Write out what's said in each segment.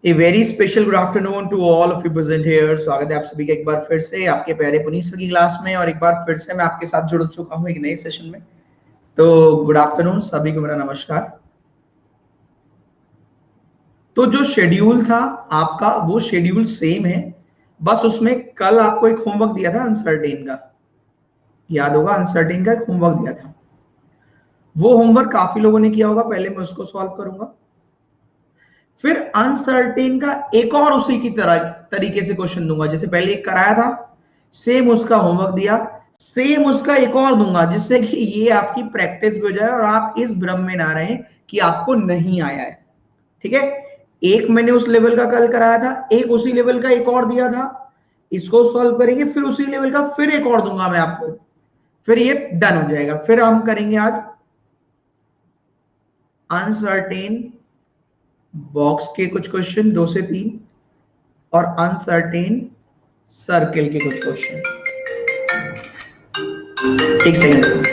A very special good afternoon to all of you present here. स्वागत है आप सभी का एक बार फिर से आपके प्यारे पुनीत सर की क्लास में, और एक बार फिर से मैं आपके साथ जुड़ चुका हूँ एक नए सेशन में। तो गुड आफ्टरनून सभी को, मेरा नमस्कार। तो जो शेड्यूल था आपका वो शेड्यूल सेम है, बस उसमें कल आपको एक होमवर्क दिया था अनसर्टेन का, याद होगा अनसर्टेन का एक होमवर्क दिया था। वो होमवर्क काफी लोगों ने किया होगा, पहले मैं उसको सॉल्व करूंगा, फिर अनसर्टेन का एक और उसी की तरह तरीके से क्वेश्चन दूंगा। जैसे पहले एक कराया था, सेम उसका होमवर्क दिया, सेम उसका एक और दूंगा, जिससे कि ये आपकी प्रैक्टिस भी हो जाए और आप इस भ्रम में ना रहें कि आपको नहीं आया है। ठीक है, एक मैंने उस लेवल का कल कराया था, एक उसी लेवल का एक और दिया था, इसको सॉल्व करेंगे, फिर उसी लेवल का फिर एक और दूंगा मैं आपको, फिर ये डन हो जाएगा। फिर हम करेंगे आज अनसर्टेन बॉक्स के कुछ क्वेश्चन 2 से 3 और अनसर्टेन सर्किल के कुछ क्वेश्चन। एक सेकंड।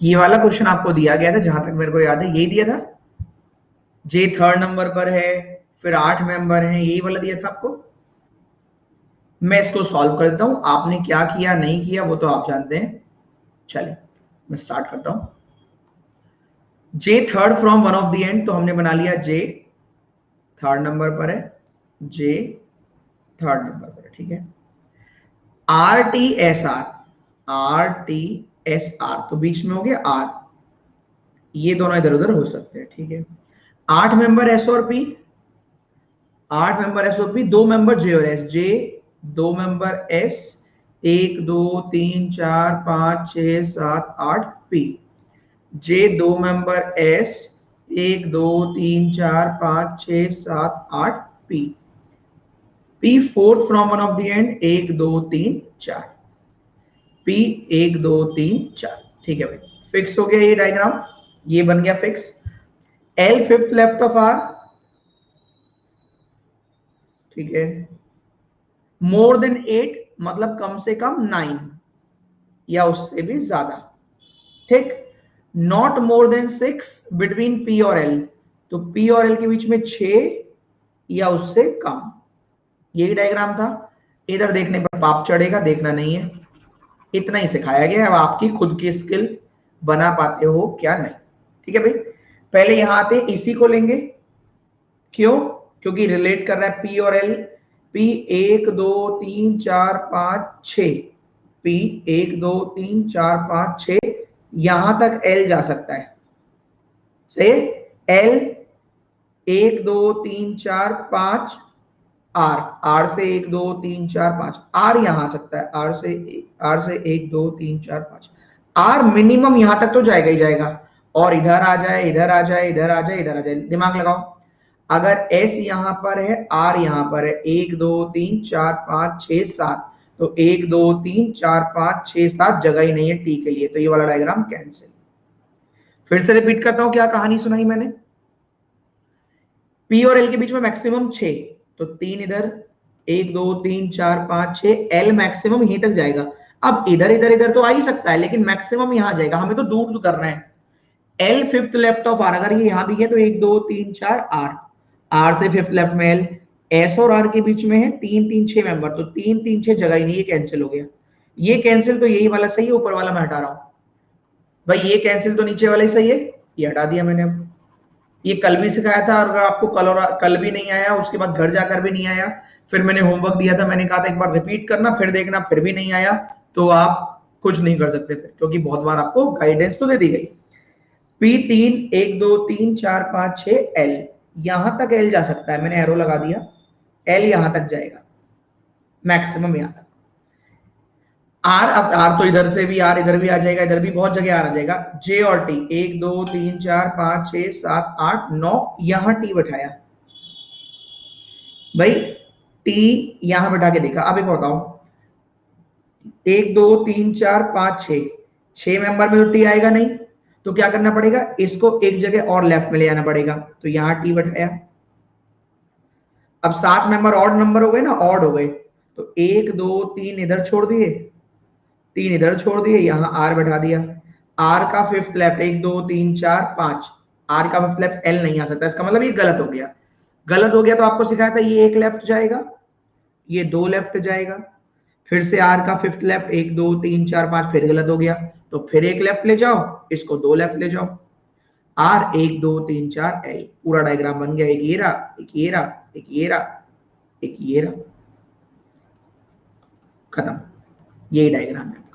ये वाला क्वेश्चन आपको दिया गया था, जहां तक मेरे को याद है यही दिया था। जे 3rd नंबर पर है, फिर 8 मेंबर हैं, यही वाला दिया था आपको। मैं इसको सॉल्व कर देता हूं, आपने क्या किया नहीं किया वो तो आप जानते हैं। चलिए मैं स्टार्ट करता हूं। जे 3rd from one of the end, तो हमने बना लिया जे 3rd नंबर पर है, जे 3rd नंबर पर है। ठीक है, R T S R, R T S R, तो बीच में हो गया आर, ये दोनों इधर उधर हो सकते हैं। ठीक है, 8 मेंबर एस और पी, 8 मेंबर एस और पी, 2 मेंबर जे और S, J 2 member S, 1 2 3 4 5 6 7 8 P, J 2 member S, 1 2 3 4 5 6 7 8 P, P 4th from one of the end, 1 2 3 4, P 1 2 3 4। ठीक है भाई, फिक्स हो गया ये डायग्राम, ये बन गया fix. L 5th left of R, ठीक है, मोर देन 8 मतलब कम से कम 9 या उससे भी ज्यादा। ठीक, not more then 6 between P और एल, तो पी और एल के बीच में 6 या उससे कम। यही डायग्राम था। इधर देखने पर पाप चढ़ेगा, देखना नहीं है, इतना ही सिखाया गया है। अब आपकी खुद की स्किल, बना पाते हो क्या नहीं। ठीक है भाई, पहले यहां आते हैं, इसी को लेंगे। क्यों? क्योंकि रिलेट कर रहा है पी और एल। पी 1 2 3 4 5 6, पी 1 2 3 4 5 6, यहां तक एल जा सकता है। सही, एल 1 2 3 4 5, आर, आर से 1 2 3 4 5, आर यहां आ सकता है, आर से 1 2 3 4 5, आर मिनिमम यहां तक तो जाएगा ही जाएगा, और इधर आ जाए, इधर आ जाए, इधर आ जाए, इधर आ जाए। दिमाग लगाओ, अगर एस यहां पर है, आर यहां पर है, 1 2 3 4 5 6 7, तो 1 2 3 4 5 6 7 जगह ही नहीं है टी के लिए, तो ये वाला डायग्राम कैंसिल। फिर से रिपीट करता हूं, क्या कहानी सुनाई मैंने। पी और एल के बीच में मैक्सिमम 6, तो 3 इधर, 1 2 3 4 5 6, एल मैक्सिमम यहीं तक जाएगा। अब इधर इधर इधर तो आ ही सकता है, लेकिन मैक्सिमम यहां जाएगा, हमें तो दूर करना है। L fifth left of R, अगर ये यहां भी है तो 1 2 3 4 आर, आर से फिफ्थ लेफ्ट में एल, एस और आर के बीच में है 3 3 6 मेंबर, तो 3 3 6 जगह ही नहीं, ये कैंसिल हो गया। ये कैंसिल, तो यही वाला सही है, ऊपर वाला मैं हटा रहा हूं। भाई ये कैंसिल तो नीचे वाला ही सही है, ये हटा दिया मैंने। अब ये कल भी सिखाया था, और अगर आपको कल भी नहीं आया, उसके बाद घर जाकर भी नहीं आया, फिर मैंने होमवर्क दिया था, मैंने कहा था एक बार रिपीट करना, फिर देखना, फिर भी नहीं आया, तो आप कुछ नहीं कर सकते फिर, क्योंकि बहुत बार आपको गाइडेंस तो दे दी गई। पी 3 1 2 3 4 5 6 एल, यहां तक एल जा सकता है, मैंने एरो लगा दिया, एल यहां तक जाएगा, मैक्सिमम यहां तक। आर, अब आर तो इधर से भी, आर इधर भी आ जाएगा, इधर भी बहुत जगह आर आ जाएगा। जे और टी, 1 2 3 4 5 6 7 8 9, यहां टी बैठाया भाई, टी यहां बैठा के देखा। अब एक बताओ, 1 2 3 4 5 6, 6 मेंबर में तो टी आएगा नहीं, तो क्या करना पड़ेगा, इसको एक जगह और लेफ्ट में ले जाना पड़ेगा, तो यहां टी बैठाया। अब 7 मेंबर ऑड नंबर हो गए ना, ऑड हो गए, तो 1 2 3 इधर छोड़ दिए, 3 इधर छोड़ दिए, यहां आर बैठा दिया। आर का फिफ्थ लेफ्ट, 1 2 3 4 5, आर का फिफ्थ लेफ्ट एल नहीं आ सकता, इसका मतलब ये गलत हो गया। गलत हो गया तो आपको सिखाया था, ये एक लेफ्ट जाएगा, ये दो लेफ्ट जाएगा, फिर से आर का फिफ्थ लेफ्ट, 1 2 3 4 5, फिर गलत हो गया, तो फिर एक लेफ्ट ले जाओ, इसको दो लेफ्ट ले जाओ। आर 1 2 3 4 एल, पूरा डायग्राम बन गया, एक ये रहा, एक ये रहा, एक ये रहा, एक ये रहा, खत्म। यही डायग्राम है।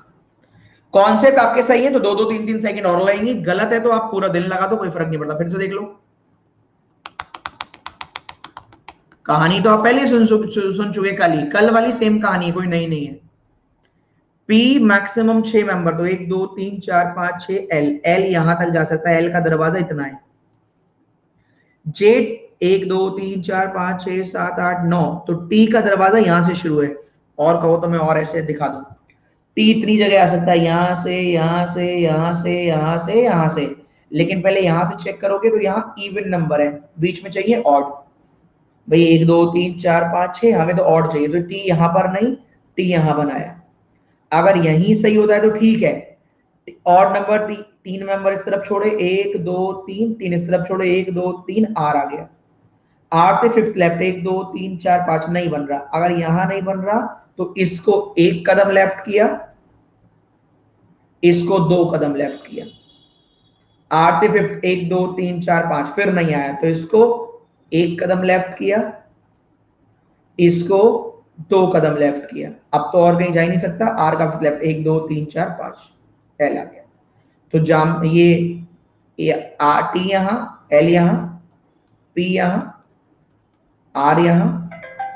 कॉन्सेप्ट आपके सही है तो 2 2 3 3 सेकंड और लगेंगे, गलत है तो आप पूरा दिन लगा दो, कोई फर्क नहीं पड़ता। फिर से देख लो, कहानी तो आप पहले ही सुन चुके, कल वाली सेम कहानी है, कोई नई नहीं है। पी मैक्सिमम 6 मेंबर, तो 1 2 3 4 5 6 एल, एल यहां तक जा सकता है, एल का दरवाजा इतना है। जे 1 2 3 4 5 6 7 8 9, तो टी का दरवाजा यहां से शुरू है, और कहो तो मैं और ऐसे दिखा दूं, टी इतनी जगह आ सकता है, यहां से यहां से यहां से यहां से यहां से, लेकिन पहले यहां से चेक करोगे तो यहाँ इवन नंबर है, बीच में चाहिए ऑड। भाई 1 2 3 4 5 6, हमें तो ऑड चाहिए, तो टी यहां पर नहीं, टी यहां बनाया। अगर यही सही होता है तो ठीक है, ऑड नंबर 3 मेंबर इस तरफ छोड़े, 1 2 3 3 इस तरफ छोड़े, 1 2 3 आर आ गया। आर से फिफ्थ लेफ्ट, 1 2 3 4 5 नहीं बन रहा, अगर यहां नहीं बन रहा तो इसको एक कदम लेफ्ट किया, इसको दो कदम लेफ्ट किया। आर से फिफ्थ, 1 2 3 4 5, फिर नहीं आया तो इसको एक कदम लेफ्ट किया, इसको दो कदम लेफ्ट किया। अब तो और कहीं जा ही नहीं सकता, आर का लेफ्ट, 1 2 3 4 5, एल आ गया। तो जाम ये आर टी यहां, एल यहां, पी यहां, आर यहां,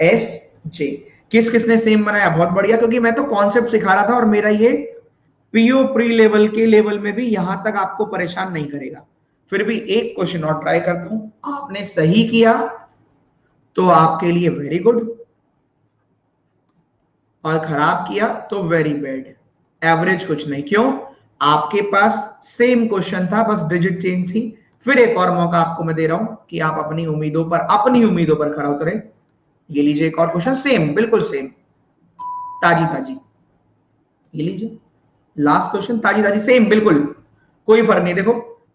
एस, जे। किस किसने सेम बनाया, बहुत बढ़िया, क्योंकि मैं तो कॉन्सेप्ट सिखा रहा था, और मेरा ये पीओ प्री लेवल के लेवल में भी यहां तक आपको परेशान नहीं करेगा। फिर भी एक क्वेश्चन और ट्राई करता हूं, आपने सही किया तो आपके लिए वेरी गुड, और खराब किया तो वेरी बैड, एवरेज कुछ नहीं। क्यों, आपके पास सेम क्वेश्चन था, बस डिजिट चेंज थी। फिर एक और मौका आपको मैं दे रहा हूं कि आप अपनी उम्मीदों पर खरा उतरे। ये लीजिए एक और क्वेश्चन, सेम, बिल्कुल सेम, ताजी ताजी, ये लीजिए लास्ट क्वेश्चन, ताजी ताजी, सेम बिल्कुल, कोई फर्क नहीं। देखो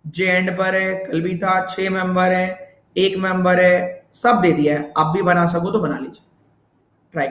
जे एंड पर है, कल भी था, 6 मेंबर है, एक मेंबर है, सब दे दिया है, आप भी बना सको तो बना लीजिए, ट्राई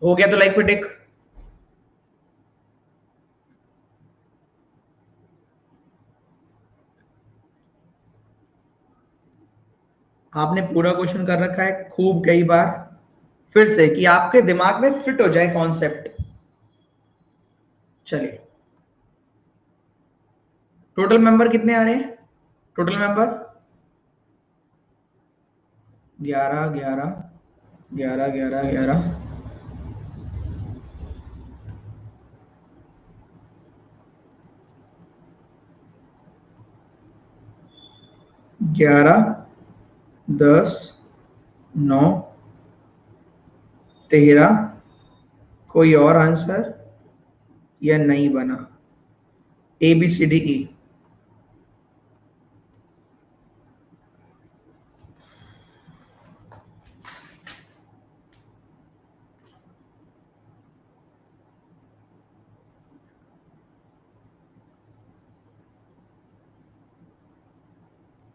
हो गया तो लाइक पे टिक। आपने पूरा क्वेश्चन कर रखा है खूब कई बार, फिर से कि आपके दिमाग में फिट हो जाए कॉन्सेप्ट। चलिए, टोटल मेंबर कितने आ रहे हैं? Total member 11 11 11 11 11 11 10 9 13। कोई और आंसर या नहीं बना? ABCDE।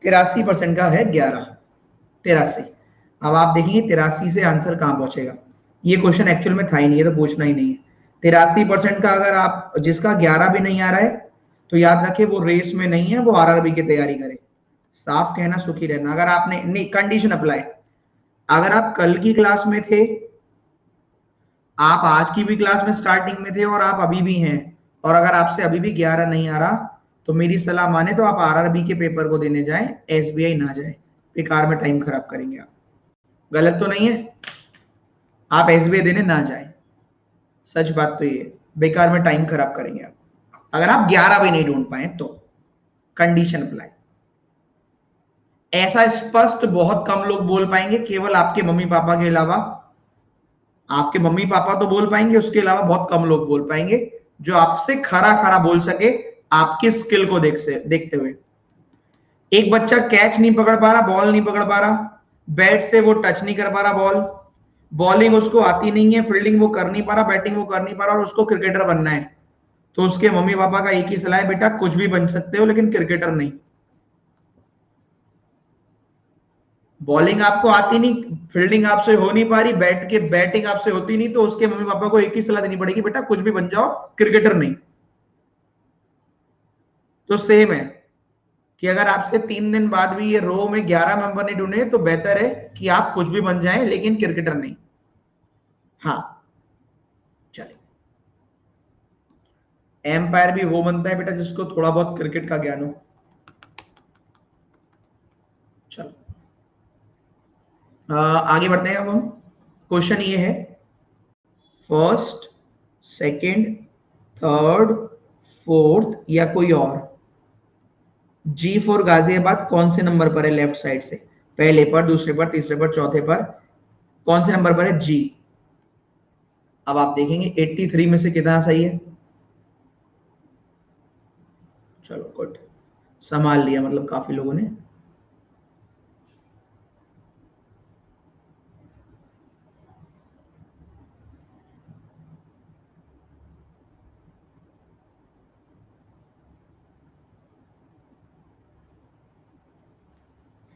83% का है 11। 83। अब आप देखेंगे 83 से आंसर कहां पहुंचेगा। ये क्वेश्चन एक्चुअल में था ही नहीं, ये तो पूछना ही नहीं है। 83% का अगर आप जिसका 11 भी नहीं आ रहा है तो याद रखे वो रेस में नहीं है, वो RRB की तैयारी करे। साफ कहना सुखी रहना। अगर आपने नहीं, कंडीशन अप्लाई, अगर आप कल की क्लास में थे, आप आज की भी क्लास में स्टार्टिंग में थे और आप अभी भी हैं, और अगर आपसे अभी भी 11 नहीं आ रहा तो मेरी सलाह माने तो आप RRB के पेपर को देने जाएं, SBI ना जाए। बेकार में टाइम खराब करेंगे आप। गलत तो नहीं है? आप SBI देने ना जाए, सच बात तो ये, बेकार में टाइम खराब करेंगे आप अगर आप 11 भी नहीं ढूंढ पाए तो। Condition apply. ऐसा स्पष्ट बहुत कम लोग बोल पाएंगे, केवल आपके मम्मी पापा के अलावा। आपके मम्मी पापा तो बोल पाएंगे, उसके अलावा बहुत कम लोग बोल पाएंगे जो आपसे खरा खरा बोल सके आपकी स्किल को देखते हुए। एक बच्चा कैच नहीं पकड़ पा रहा, बॉल नहीं पकड़ पा रहा, बैट से वो टच नहीं कर पा रहा बॉल, बॉलिंग उसको आती नहीं है, फील्डिंग वो कर नहीं पा रहा, बैटिंग वो कर नहीं पा रहा, और उसको क्रिकेटर बनना है, तो उसके मम्मी पापा का एक ही सलाह है, बेटा कुछ भी बन सकते हो लेकिन क्रिकेटर नहीं। बॉलिंग आपको आती नहीं, फील्डिंग आपसे हो नहीं पा रही, बैटिंग आपसे होती नहीं, तो उसके मम्मी पापा को एक ही सलाह देनी पड़ेगी, बेटा कुछ भी बन जाओ, क्रिकेटर नहीं। तो सेम है कि अगर आपसे 3 दिन बाद भी ये रो में 11 मेंबर नहीं ढूंढे तो बेहतर है कि आप कुछ भी बन जाएं लेकिन क्रिकेटर नहीं। हाँ, चलिए। एम्पायर भी वो बनता है बेटा जिसको थोड़ा बहुत क्रिकेट का ज्ञान हो। चलो, आगे बढ़ते हैं अब हम। क्वेश्चन ये है, फर्स्ट, सेकंड, थर्ड, फोर्थ या कोई और, G4 गाजियाबाद कौन से नंबर पर है लेफ्ट साइड से? पहले पर, दूसरे पर, तीसरे पर, चौथे पर, कौन से नंबर पर है जी? अब आप देखेंगे 83 में से कितना सही है। चलो गुड, संभाल लिया मतलब काफी लोगों ने।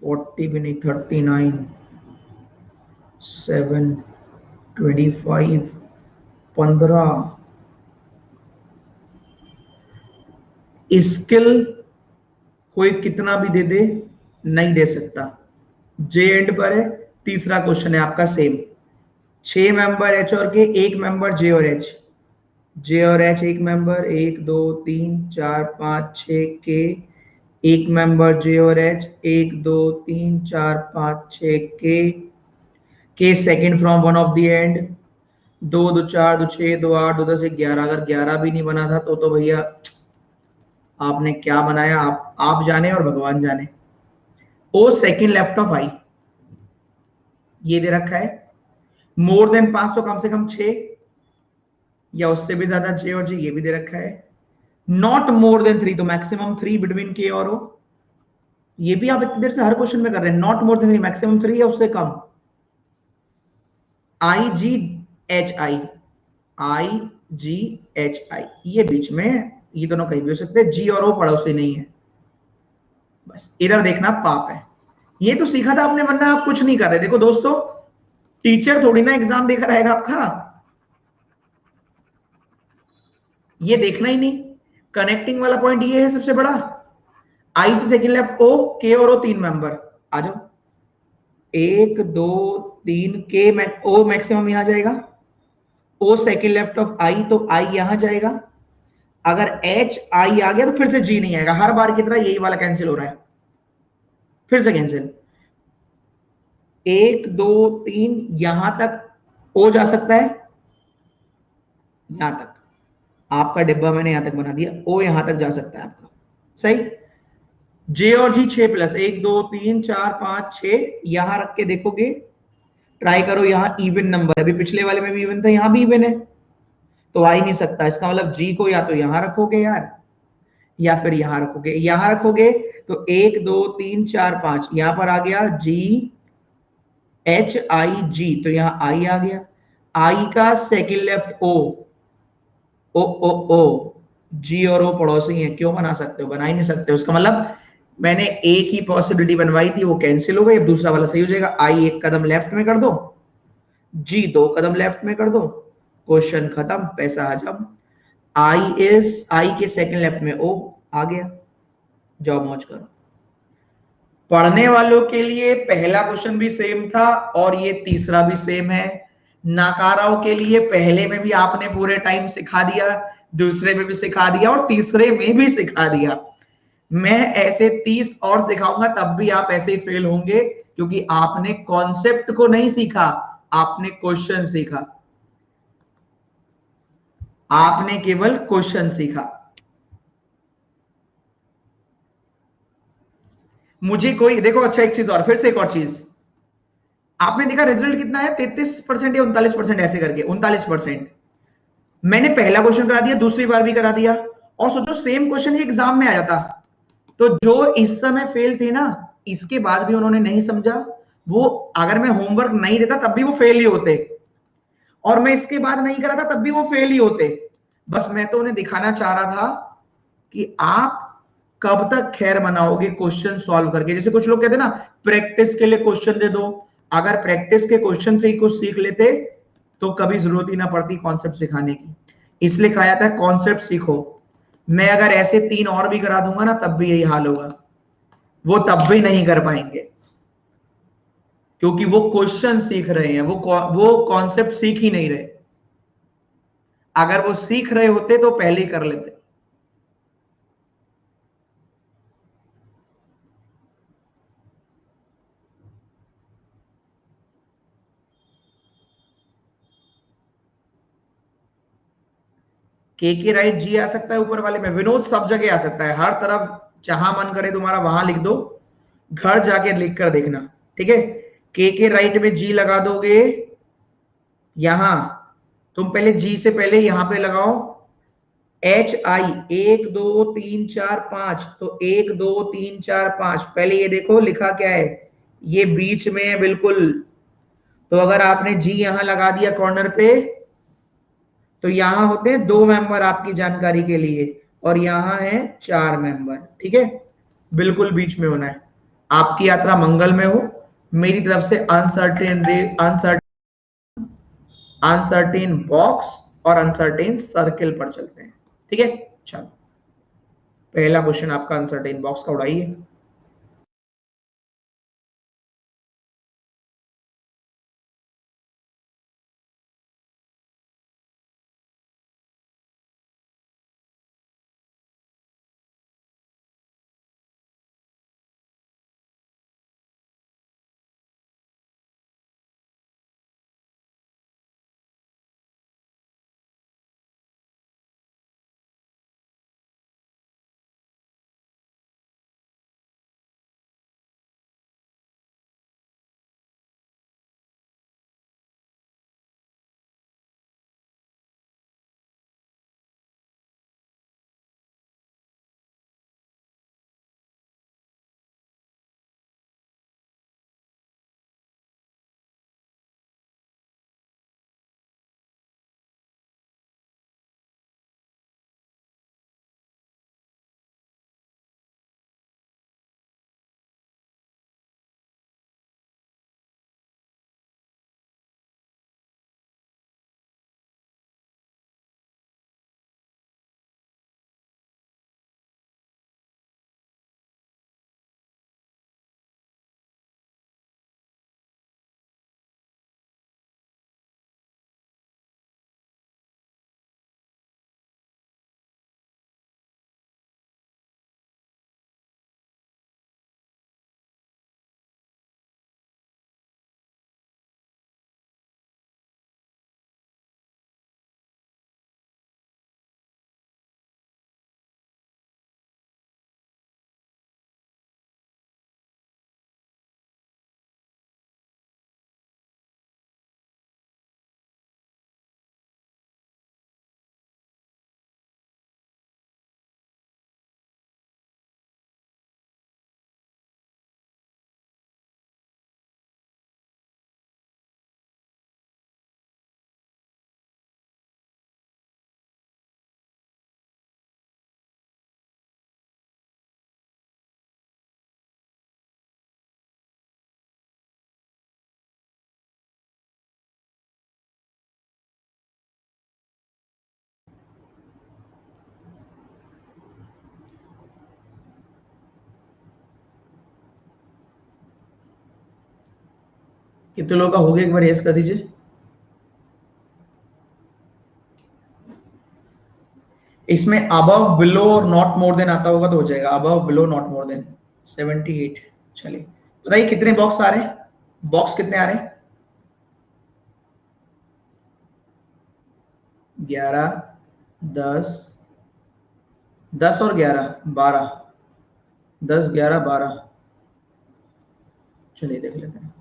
फोर्टी भी नहीं, 39, 7, 25, 15। स्किल कोई कितना भी दे दे, नहीं दे सकता। जे एंड पर है। तीसरा क्वेश्चन है आपका सेम, 6 मेंबर एच और के, एक मेंबर जे और एच। जे और एच एक मेंबर, 1 2 3 4 5 6 के, एक मेंबर जे और एच, 1 2 3 4 5 6 के second from one of the end, 2 2 4 2 6 2 8 2 10 11। अगर 11 भी नहीं बना था तो भैया आपने क्या बनाया, आप जाने और भगवान जाने। ओ सेकेंड लेफ्ट ऑफ आई, ये दे रखा है। मोर देन 5 तो कम से कम 6 या उससे भी ज्यादा जे और जी, ये भी दे रखा है। नॉट मोर देन 3 तो मैक्सिमम 3 बिटवीन के और ओ, ये भी आप इतनी देर से हर क्वेश्चन में कर रहे हैं। नॉट मोर देन 3, मैक्सिमम 3 या उससे कम। IGHI, IGHI, ये बीच में, ये दोनों कहीं भी हो सकते हैं। जी और ओ पड़ोसी नहीं है, बस इधर देखना पाप है। ये तो सीखा था आपने, वरना आप कुछ नहीं कर रहे। देखो दोस्तों, टीचर थोड़ी ना एग्जाम देकर आएगा आपका, ये देखना ही नहीं, कनेक्टिंग वाला पॉइंट ये है सबसे बड़ा। आई से सेकंड लेफ्ट ओ, के और ओ तीन मेंबर, आ जाओ। एक दो तीन, के ओ मैक्सिमम यहां जाएगा, ओ सेकंड लेफ्ट ऑफ आई, तो आई यहां जाएगा। अगर एच आई आ गया तो फिर से जी नहीं आएगा, हर बार की तरह यही वाला कैंसिल हो रहा है, फिर से कैंसिल। एक दो तीन, यहां तक ओ जा सकता है, यहां तक आपका डिब्बा मैंने यहां तक बना दिया, ओ यहां तक जा सकता है आपका, सही। जे और जी 6 प्लस, एक दो तीन चार पांच छह, यहां रख के देखोगे, ट्राई करो, यहां इवन नंबर, अभी पिछले वाले में भी इवन था, यहां भी इवन है, तो आ ही नहीं सकता। इसका मतलब जी को या तो यहां रखोगे यार, या फिर यहां रखोगे। यहां रखोगे तो एक दो तीन चार पांच, यहां पर आ गया जी एच आई जी, तो यहां आई आ गया। आई का सेकंड लेफ्ट ओ, ओ ओ ओ, जी और ओ पड़ोसी हैं, क्यों बना सकते हो, बना ही नहीं सकते। उसका मतलब मैंने एक ही पॉसिबिलिटी बनवाई थी, वो कैंसिल हो गई, अब दूसरा वाला सही हो जाएगा। आई एक कदम लेफ्ट में कर दो, जी दो कदम लेफ्ट में कर दो, क्वेश्चन खत्म, पैसा हजम। आई के सेकंड लेफ्ट में ओ आ गया, जाओ मौज करो। पढ़ने वालों के लिए पहला क्वेश्चन भी सेम था और ये तीसरा भी सेम है। नाकाराओं के लिए पहले में भी आपने पूरे टाइम सिखा दिया, दूसरे में भी सिखा दिया और तीसरे में भी सिखा दिया। मैं ऐसे 30 और सिखाऊंगा तब भी आप ऐसे ही फेल होंगे, क्योंकि आपने कॉन्सेप्ट को नहीं सीखा, आपने क्वेश्चन सीखा, आपने केवल क्वेश्चन सीखा। मुझे कोई देखो, अच्छा एक चीज और, फिर से एक और चीज, आपने देखा रिजल्ट कितना है, 33% या 39%, ऐसे करके 39%। मैंने पहला क्वेश्चन करा दिया, दूसरी बार भी करा दिया, और सोचो सेम क्वेश्चन ही एग्जाम में आ जाता, तो जो इस समय फेल थे ना, इसके बाद भी उन्होंने नहीं समझा, वो अगर मैं होमवर्क नहीं देता तब भी वो फेल ही होते, और मैं इसके बाद नहीं करा था तब भी वो फेल ही होते। बस मैं तो उन्हें दिखाना चाह रहा था कि आप कब तक खैर मनाओगे क्वेश्चन सॉल्व करके। जैसे कुछ लोग कहते हैं ना, प्रैक्टिस के लिए क्वेश्चन दे दो, अगर प्रैक्टिस के क्वेश्चन से ही कुछ सीख लेते तो कभी जरूरत ही ना पड़ती कॉन्सेप्ट सिखाने की। इसलिए कहा जाता है कॉन्सेप्ट सीखो। मैं अगर ऐसे 3 और भी करा दूंगा ना तब भी यही हाल होगा, वो तब भी नहीं कर पाएंगे, क्योंकि वो क्वेश्चन सीख रहे हैं, वो कॉन्सेप्ट सीख ही नहीं रहे। अगर वो सीख रहे होते तो पहले ही कर लेते। के राइट जी आ सकता है ऊपर वाले में, विनोद सब जगह आ सकता है, हर तरफ जहां मन करे तुम्हारा वहां लिख दो, घर जाके लिख कर देखना, ठीक है। के राइट में जी लगा दोगे, यहां तुम पहले जी से पहले यहां पे लगाओ एच आई, एक दो तीन चार पांच, तो एक दो तीन चार पांच, पहले ये देखो लिखा क्या है, ये बीच में है बिल्कुल। तो अगर आपने जी यहां लगा दिया कॉर्नर पे, तो यहां होते हैं 2 मेंबर आपकी जानकारी के लिए, और यहां है 4 मेंबर, ठीक है। बिल्कुल बीच में होना है। आपकी यात्रा मंगल में हो, मेरी तरफ से अनसर्टेन अनसर्टेन अनसर्टेन बॉक्स और अनसर्टेन सर्किल पर चलते हैं, ठीक है। चलो, पहला क्वेश्चन आपका अनसर्टेन बॉक्स का उड़ाइए। कितने लोगों का हो गया एक बार यस कर दीजिए। इसमें अबव बिलो और नॉट मोर देन आता होगा तो हो जाएगा, above below not more then 78। चलिए बताइए कितने बॉक्स आ रहे हैं, बॉक्स कितने आ रहे हैं? 11, 10, 10 और 11 12, 10 11 12। चलिए देख लेते हैं।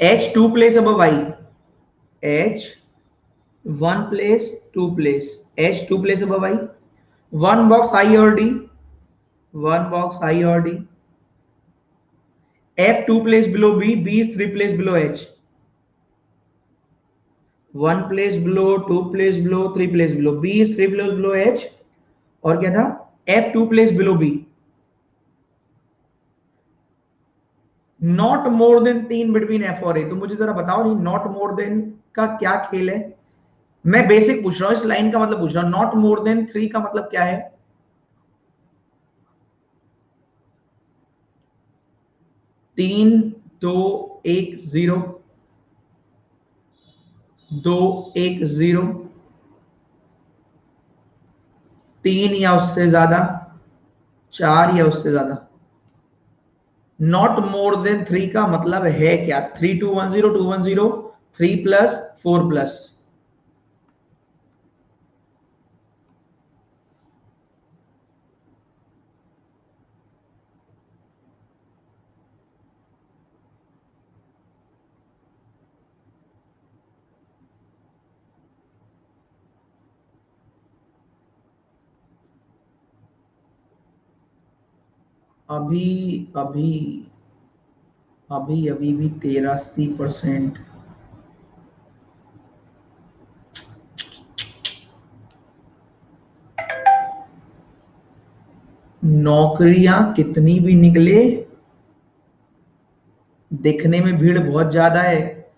एच टू प्लेस अब I, H one place two place, H two place अब आई, वन बॉक्स आई और डी, वन बॉक्स आई और D, F two place below B, B is three place below H, one place below, two place below, three place below, B is three place below H, और क्या था, F two place below B, not more than 3 between F और A. तो मुझे जरा बताओ नहीं not more then का क्या खेल है? मैं बेसिक पूछ रहा हूं, इस लाइन का मतलब पूछ रहा हूं, नॉट मोर देन 3 का मतलब क्या है? 3 2 1 0, 2 1 0, 3 या उससे ज्यादा, 4 या उससे ज्यादा। नॉट मोर देन 3 का मतलब है क्या? 3 2 1 0 2 1 0, 3 प्लस 4 प्लस। अभी अभी अभी अभी भी 83%। नौकरियां कितनी भी निकले, दिखने में भीड़ बहुत ज्यादा है,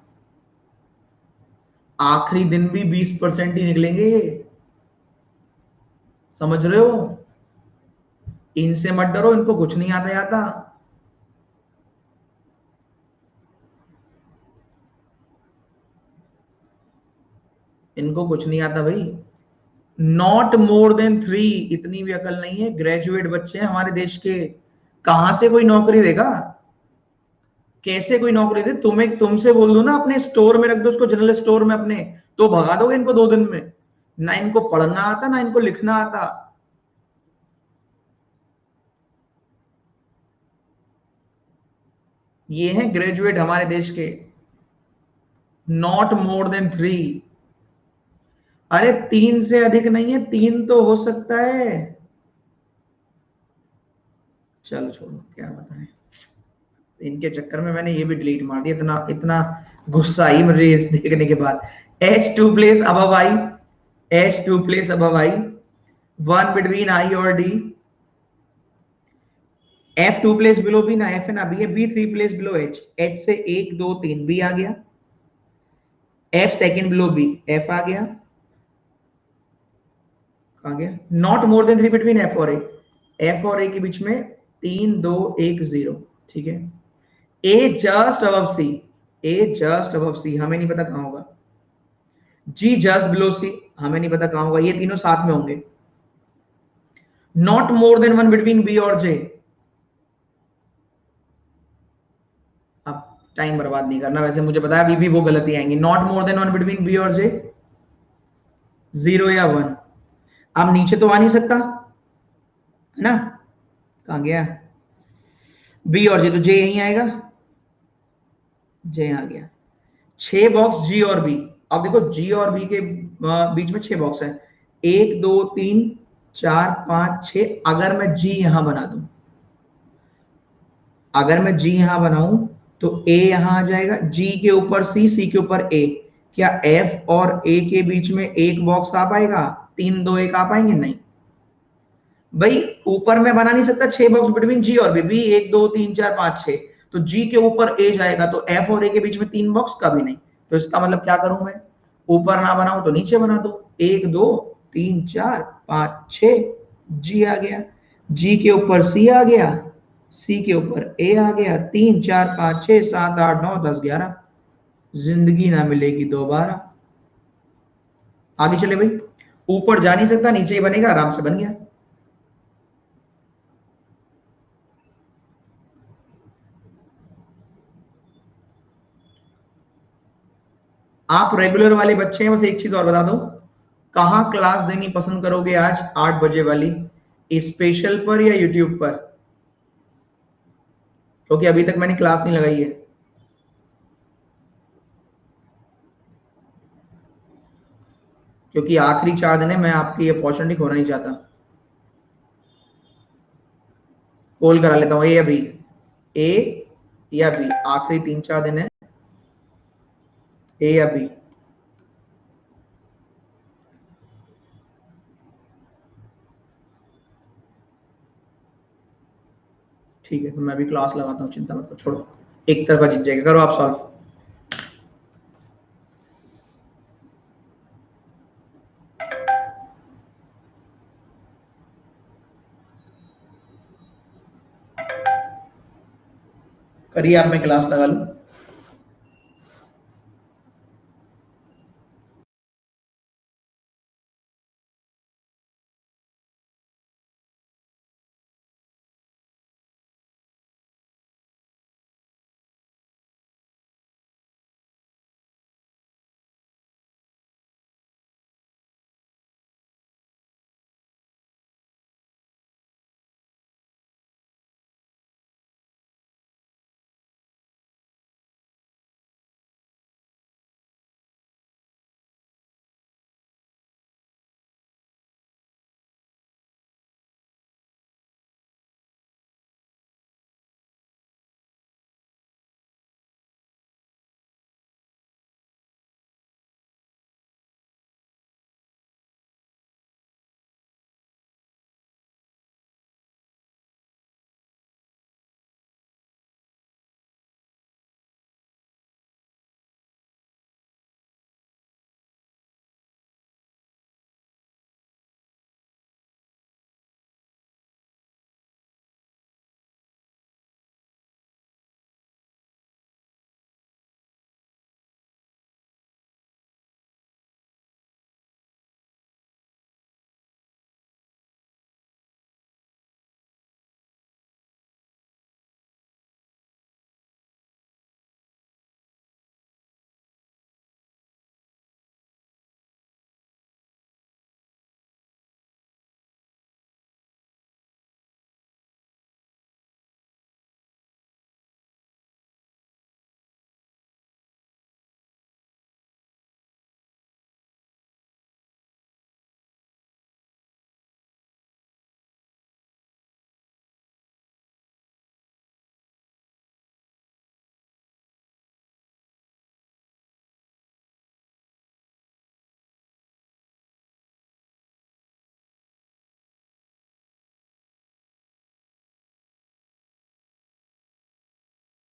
आखिरी दिन भी 20% ही निकलेंगे। समझ रहे हो? इनसे मत डरो, इनको कुछ नहीं आता आता। इनको कुछ नहीं आता भाई। नॉट मोर देन 3, इतनी भी अकल नहीं है, ग्रेजुएट बच्चे हैं हमारे देश के, कहां से कोई नौकरी देगा? कैसे कोई नौकरी दे? तुम्हें तुमसे बोल दो ना अपने स्टोर में रख दो उसको, जनरल स्टोर में अपने, तो भगा दोगे इनको 2 दिन में। ना इनको पढ़ना आता ना इनको लिखना आता। ये हैं ग्रेजुएट हमारे देश के। Not more than 3। अरे 3 से अधिक नहीं है, 3 तो हो सकता है। चलो छोड़ो, क्या बताएं। इनके चक्कर में मैंने ये भी डिलीट मार दिया, इतना इतना गुस्सा आई मुझे इस देखने के बाद। एच टू प्लेस अब आई, एच टू प्लेस अब आई, वन बिटवीन आई और D, F two place below B, ना एफ है ना बी है, B three place below H, H से 1 2 3 बी आ गया, F second below B, F आ गया, आ गया। Not more than 3 between F और ए, एफ और ए के बीच में 3 2 1 0, ठीक है। ए जस्ट अबव सी, ए जस्ट अबव सी, हमें नहीं पता कहां होगा। जी जस्ट बिलो सी, हमें नहीं पता कहां होगा, ये तीनों साथ में होंगे। Not more than 1 between B और जे, अब टाइम बर्बाद नहीं करना, वैसे मुझे पता है अभी भी वो गलती आएंगी। Not more than 1 between B और जे, 0 या 1। अब नीचे तो आ नहीं सकता है ना, कहां गया बी और जे, तो जे यहीं आएगा, जे आ गया। 6 बॉक्स जी और बी। अब देखो जी और बी के बीच में 6 बॉक्स है, 1 2 3 4 5 6। अगर मैं जी यहां बना दूं, अगर मैं जी यहां बनाऊं तो ए यहां आ जाएगा, जी के ऊपर सी, सी के ऊपर ए। क्या एफ और ए के बीच में एक बॉक्स आ पाएगा? 3 2 1 आ पाएंगे? नहीं भाई, ऊपर मैं बना नहीं सकता 6 बॉक्स बिटवीन जी और बी, बी 1 2 3 4 5 6, तो जी के ऊपर ए जाएगा, तो एफ और ए के बीच में 3 बॉक्स कभी नहीं। तो इसका मतलब क्या करूं मैं, ऊपर ना बनाऊं तो नीचे बना दो, 1 2 3 4 5 6, जी आ गया, जी के ऊपर सी आ गया, सी के ऊपर ए आ गया, 3 4 5 6 7 8 9 10 11, जिंदगी ना मिलेगी दोबारा। आगे चले भाई, ऊपर जा नहीं सकता, नीचे ही बनेगा, आराम से बन गया। आप रेगुलर वाले बच्चे हैं, बस एक चीज और बता दो, कहाँ क्लास देनी पसंद करोगे आज 8 बजे वाली, स्पेशल पर या यूट्यूब पर? क्योंकि अभी तक मैंने क्लास नहीं लगाई है। क्योंकि आखिरी 4 दिन है, मैं आपकी ये अपॉर्चुनिटी खोना नहीं चाहता। कॉल करा लेता हूँ, ए या बी, ए या बी, आखिरी 3 4 दिन है, ए या बी। ठीक है, तो मैं भी क्लास लगाता हूँ, चिंता मत करो, छोड़ो, एक तरफा जीत जाएगा, करो आप सॉल्व। करिए आप, मैं क्लास लगा लूँ।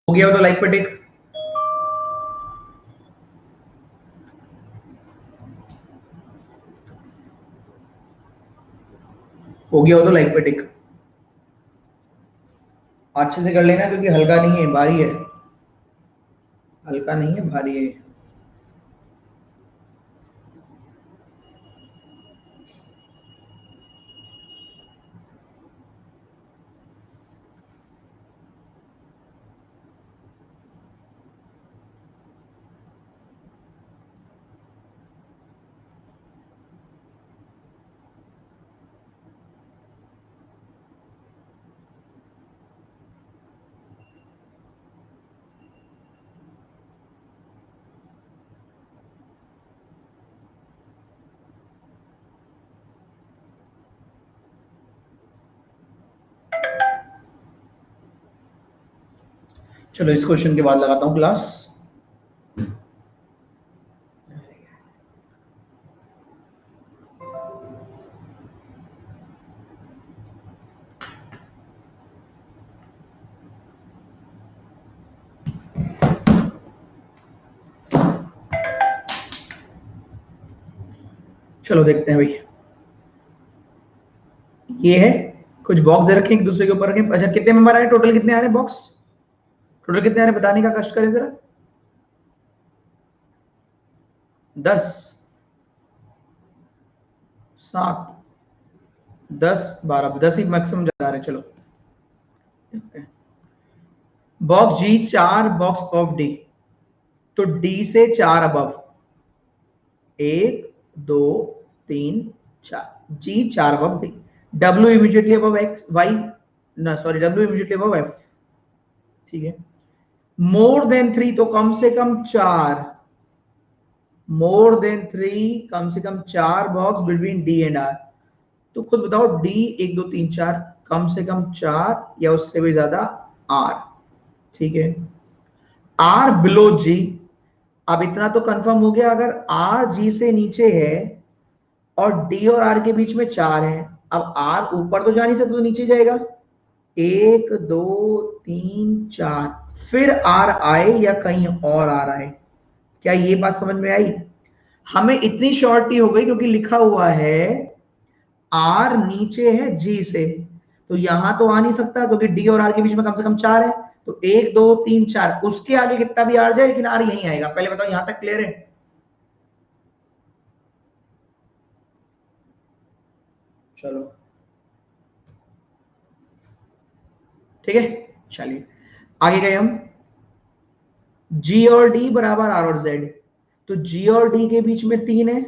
हो गया हो तो लाइक पे टिक। हो गया हो तो लाइक पे टिक। अच्छे से कर लेना, क्योंकि हल्का नहीं है, भारी है। हल्का नहीं है, भारी है। चलो इस क्वेश्चन के बाद लगाता हूँ क्लास। चलो देखते हैं भाई, ये है कुछ बॉक्स दे रखे एक दूसरे के ऊपर रखें। अच्छा कितने मेंबर आ रहे हैं टोटल, कितने आ रहे हैं बॉक्स, टोटल कितने आ रहे हैं बताने का कष्ट करें जरा। 10, 7, 10, 12, 10 ही मैक्सिमम जा रहे हैं। चलो box G 4 box of D, तो डी से 4 above, 1 2 3 4, G 4 above D, W immediately above X Y, ना sorry W immediately above F. ठीक है, मोर देन 3 तो कम से कम 4, मोर देन 3 कम से कम 4 box between D and R. तो खुद बताओ डी 1 2 3 4, कम से कम 4 या उससे भी ज्यादा आर। ठीक है, आर बिलो जी, अब इतना तो कंफर्म हो गया, अगर आर जी से नीचे है और डी और आर के बीच में 4 है, अब आर ऊपर तो जा नहीं सकता तो नीचे जाएगा, 1 2 3 4, फिर आर आए या कहीं और आर आए। क्या ये बात समझ में आई? हमें इतनी शॉर्टी हो गई क्योंकि लिखा हुआ है आर नीचे है जी से, तो यहां तो आ नहीं सकता क्योंकि डी और आर के बीच में कम से कम 4 है, तो 1 2 3 4, उसके आगे कितना भी आर जाए लेकिन आर यहीं आएगा। पहले बताओ यहां तक क्लियर है? चलो ठीक है, चलिए आगे गए हम। जी और डी बराबर आर और जेड, तो जी और डी के बीच में 3 है,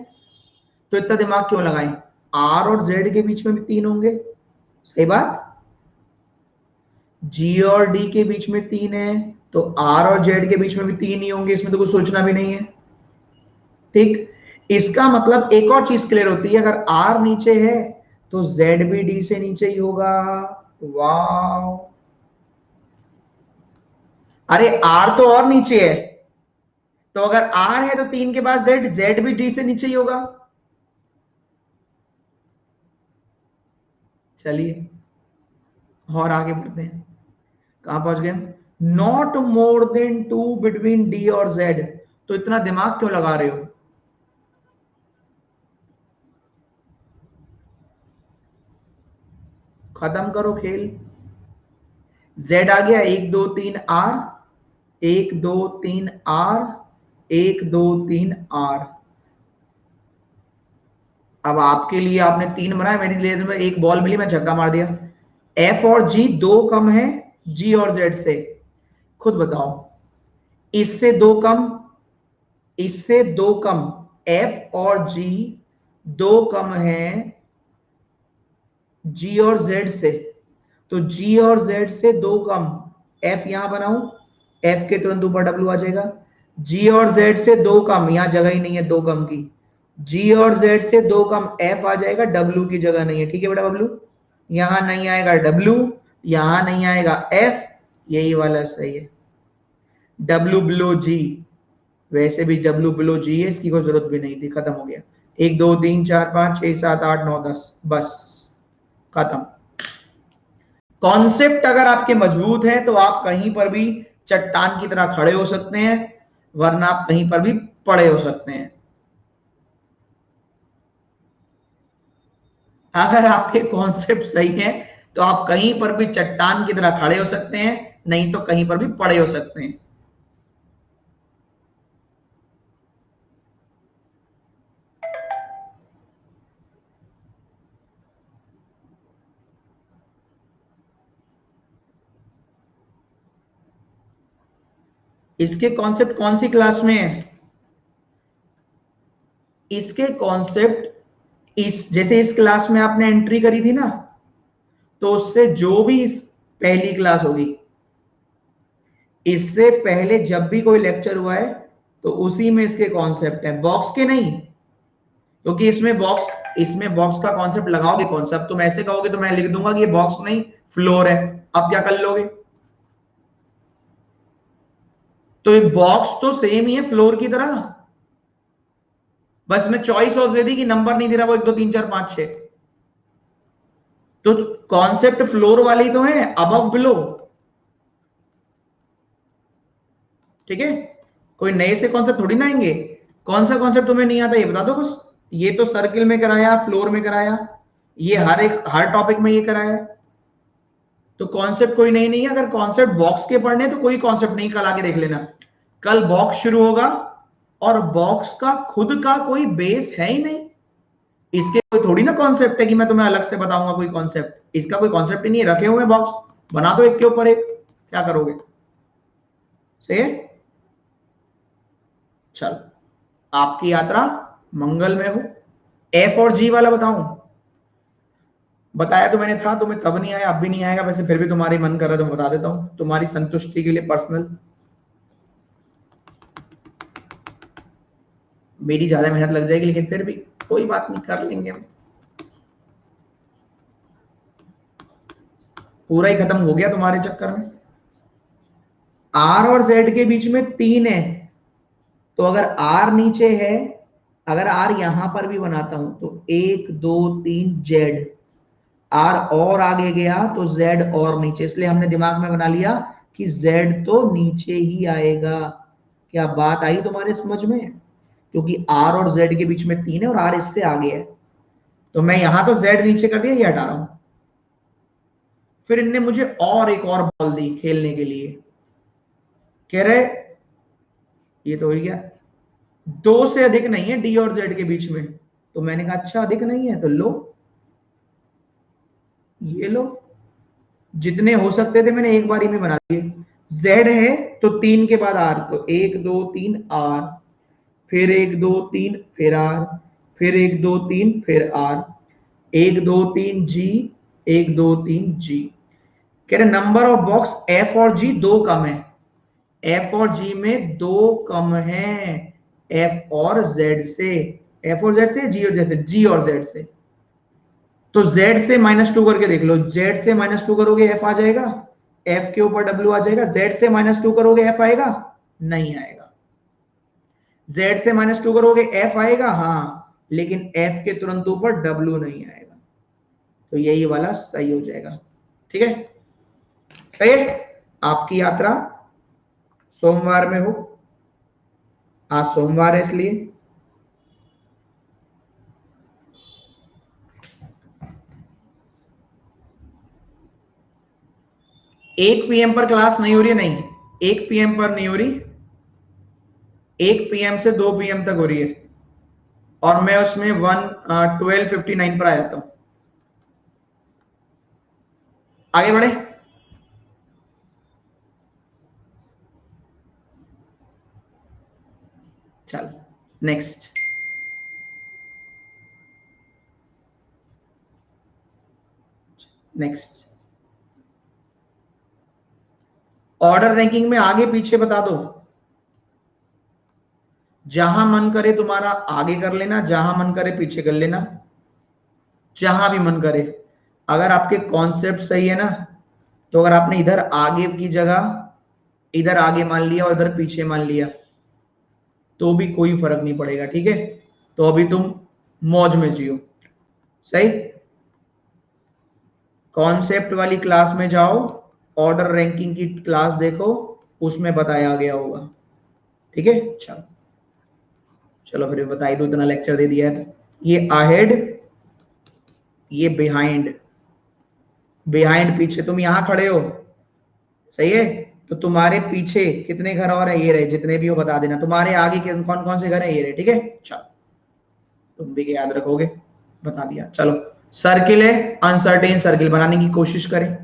तो इतना दिमाग क्यों लगाएं, आर और जेड के बीच में भी 3 होंगे, सही बात। जी और डी के बीच में 3 है, तो आर और जेड के बीच में भी 3 ही होंगे, इसमें तो कुछ सोचना भी नहीं है। ठीक, इसका मतलब एक और चीज क्लियर होती है, अगर आर नीचे है तो जेड भी डी से नीचे ही होगा। वाह, अरे आर तो और नीचे है, तो अगर आर है तो 3 के बाद जेड, जेड भी डी से नीचे ही होगा। चलिए और आगे बढ़ते हैं, कहां पहुंच गए हम, not more then 2 between D और जेड, तो इतना दिमाग क्यों लगा रहे हो, खत्म करो खेल। जेड आ गया 1 2 3 आर, 1 2 3 आर, 1 2 3 आर। अब आपके लिए आपने 3 बनाया, मेरे लिए तो एक बॉल मिली, मैं छक्का मार दिया। एफ और जी दो कम है जी और जेड से, खुद बताओ, इससे दो कम, इससे दो कम, एफ और जी दो कम है जी और जेड से, तो जी और जेड से दो कम, एफ यहां बनाऊं, एफ के तुरंत ऊपर डब्ल्यू आ जाएगा, जी और जेड से दो कम, यहां जगह ही नहीं है दो कम की, जी और जेड से दो कम एफ आ जाएगा, डब्ल्यू की जगह नहीं है। ठीक है बेटा बबलू, यहां नहीं आएगा डब्ल्यू, यहां नहीं आएगा एफ, यही वाला सही है, डब्ल्यू बिलो जी, वैसे भी डब्ल्यू बिलो जी है, इसकी कोई जरूरत भी नहीं थी, खत्म हो गया। 1 2 3 4 5 6 7 8 9 10, बस खत्म। कॉन्सेप्ट अगर आपके मजबूत है तो आप कहीं पर भी चट्टान की तरह खड़े हो सकते हैं, वरना आप कहीं पर भी पड़े हो सकते हैं। अगर आपके कॉन्सेप्ट सही है तो आप कहीं पर भी चट्टान की तरह खड़े हो सकते हैं, नहीं तो कहीं पर भी पड़े हो सकते हैं। इसके कॉन्सेप्ट कौन सी क्लास में है, इसके कॉन्सेप्ट इस, जैसे इस क्लास में आपने एंट्री करी थी ना, तो उससे जो भी इस पहली क्लास होगी, इससे पहले जब भी कोई लेक्चर हुआ है तो उसी में इसके कॉन्सेप्ट है, बॉक्स के नहीं, क्योंकि इसमें बॉक्स का कॉन्सेप्ट लगाओगे कौन सा, तुम ऐसे कहोगे तो मैं लिख दूंगा कि ये बॉक्स नहीं फ्लोर है, अब क्या कर लोगे, तो ये बॉक्स तो सेम ही है फ्लोर की तरह, बस मैं चॉइस और दे दी कि नंबर नहीं दे रहा वो 1 2 3 4 5 6, तो कॉन्सेप्ट फ्लोर वाली तो है, अबव बिलो। ठीक है, कोई नए से कॉन्सेप्ट थोड़ी ना आएंगे। कौन सा कॉन्सेप्ट तुम्हें नहीं आता ये बता दो बस। ये तो सर्किल में कराया, फ्लोर में कराया, ये हर टॉपिक में ये कराया, तो कॉन्सेप्ट कोई नहीं है। अगर कॉन्सेप्ट बॉक्स के पढ़ने हैं तो कोई कॉन्सेप्ट नहीं, कल आगे देख लेना। कल बॉक्स शुरू होगा और बॉक्स का खुद का कोई बेस है ही नहीं। इसके कोई थोड़ी ना कॉन्सेप्ट है कि मैं तुम्हें अलग से बताऊंगा कोई कॉन्सेप्ट। इसका कोई कॉन्सेप्ट ही नहीं है, रखे हुए बॉक्स बना दो एक के ऊपर एक, क्या करोगे? सही है। चलो, आपकी यात्रा मंगल में हो। एफ और जी वाला बताऊं? बताया तो मैंने था, तुम्हें तब नहीं आया, अब भी नहीं आएगा। वैसे फिर भी तुम्हारी मन कर रहा है तो मैं बता देता हूं, तुम्हारी संतुष्टि के लिए पर्सनल। मेरी ज्यादा मेहनत लग जाएगी, लेकिन फिर भी कोई बात नहीं, कर लेंगे हम। पूरा ही खत्म हो गया तुम्हारे चक्कर में। आर और जेड के बीच में 3 है, तो अगर आर नीचे है, अगर आर यहां पर भी बनाता हूं तो 1 2 3 जेड। आर और आगे गया तो जेड और नीचे, इसलिए हमने दिमाग में बना लिया कि जेड तो नीचे ही आएगा। क्या बात आई तुम्हारे समझ में? क्योंकि आर और जेड के बीच में 3 है और आर इससे आगे है, तो मैं यहां तो जेड नीचे कर दिया, ये हटा रहा हूं। फिर इनने मुझे और एक और बॉल दी खेलने के लिए। कह रहे ये तो हो गया, 2 से अधिक नहीं है डी और जेड के बीच में। तो मैंने कहा अच्छा अधिक नहीं है तो लो, ये लो। जितने हो सकते थे मैंने एक बारी में बना दिए। जेड है तो 3 के बाद आर, तो 1 2 3 आर, फिर 1 2 3 फिर आर, फिर 1 2 3 फिर आर, 1 2 3 जी, 1 2 3 जी। कह रहे नंबर ऑफ बॉक्स एफ और जी दो कम है। एफ और जी में दो कम है, एफ और जेड से। एफ और जेड से, जी और जेड से, जी और जेड से। तो z से -2 करके देख लो, z से -2 करोगे f आ जाएगा, f के ऊपर w आ जाएगा। z से -2 करोगे f आएगा? नहीं आएगा। z से -2 करोगे f आएगा, हाँ, लेकिन f के तुरंत ऊपर w नहीं आएगा। तो यही वाला सही हो जाएगा। ठीक है, सही है। आपकी यात्रा सोमवार में हो, आज सोमवार है इसलिए। एक पीएम पर क्लास नहीं हो रही है, नहीं, 1 PM पर नहीं हो रही, 1 PM से 2 PM तक हो रही है। और मैं उसमें 12:59 पर आ जाता हूं। आगे बढ़े। चल, नेक्स्ट। नेक्स्ट, ऑर्डर रैंकिंग में आगे पीछे बता दो। जहां मन करे तुम्हारा आगे कर लेना, जहां मन करे पीछे कर लेना, जहां भी मन करे। अगर आपके कॉन्सेप्ट सही है ना, तो अगर आपने इधर आगे की जगह इधर आगे मान लिया और इधर पीछे मान लिया तो भी कोई फर्क नहीं पड़ेगा। ठीक है, तो अभी तुम मौज में जियो। सही। कॉन्सेप्ट वाली क्लास में जाओ, ऑर्डर रैंकिंग की क्लास देखो, उसमें बताया गया होगा। ठीक है, चलो। चलो फिर बता ही दो, इतना लेक्चर दे दिया है तो। ये अहेड, ये बिहाइंड। बिहाइंड पीछे, तुम यहां खड़े हो, सही है, तो तुम्हारे पीछे कितने घर और है, ये रहे, जितने भी हो बता देना। तुम्हारे आगे कौन कौन से घर है, ये रहे। ठीक है, चलो, तुम भी याद रखोगे, बता दिया। चलो, सर्किल है, अनसर्टेन सर्किल बनाने की कोशिश करें।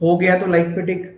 हो गया तो लाइक पे टिक।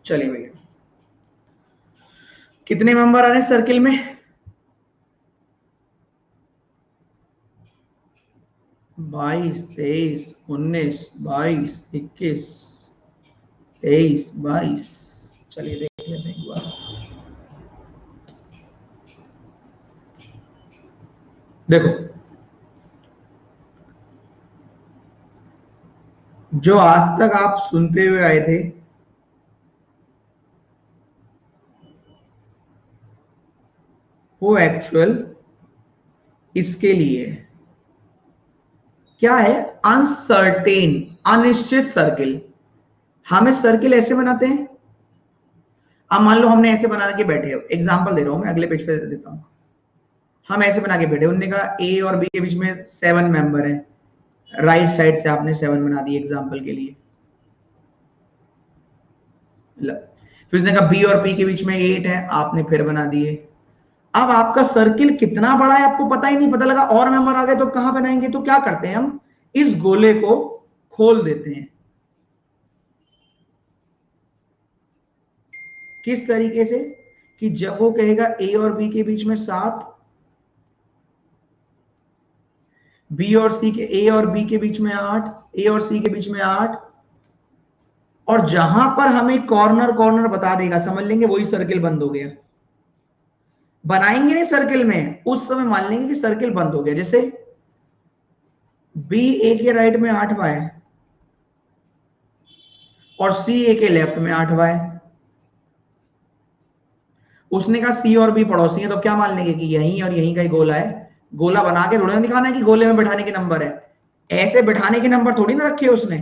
चलिए भैया, कितने मेंबर आ रहे हैं सर्किल में? 22, 23, 19, 22, 21, 23, 22। चलिए देख लेते हैं एक बार। देखो, जो आज तक आप सुनते हुए आए थे, वो एक्चुअल इसके लिए क्या है? अनसर्टेन, अनिश्चित सर्किल। हमें सर्किल ऐसे बनाते हैं। अब मान लो हमने ऐसे बना के बैठे हो, एग्जांपल दे रहा हूं मैं, अगले पेज पे देता हूं। हम ऐसे बना के बैठे, उन्होंने कहा ए और बी के बीच में 7 मेंबर हैं। राइट साइड से आपने 7 बना दिए एग्जांपल के लिए। फिर उसने कहा बी और पी के बीच में 8 है, आपने फिर बना दिए। अब आपका सर्किल कितना बड़ा है आपको पता ही नहीं, पता लगा और मेंबर आ गए तो कहां बनाएंगे? तो क्या करते हैं हम, इस गोले को खोल देते हैं। किस तरीके से? कि जब वो कहेगा ए और बी के बीच में 7, बी और सी के, ए और बी के बीच में 8, ए और सी के बीच में 8, और जहां पर हमें कॉर्नर कॉर्नर बता देगा, समझ लेंगे वही सर्किल बंद हो गया। बनाएंगे नहीं सर्किल में, उस समय मान लेंगे कि सर्किल बंद हो गया। जैसे बी ए के राइट में 8वां है और सी ए के लेफ्ट में 8वां है। उसने कहा सी और बी पड़ोसी है, तो क्या मान लेंगे कि यहीं और यहीं का ही गोला है। गोला बना के थोड़ी ना दिखाना है कि गोले में बैठाने के नंबर है। ऐसे बैठाने के नंबर थोड़ी ना रखे उसने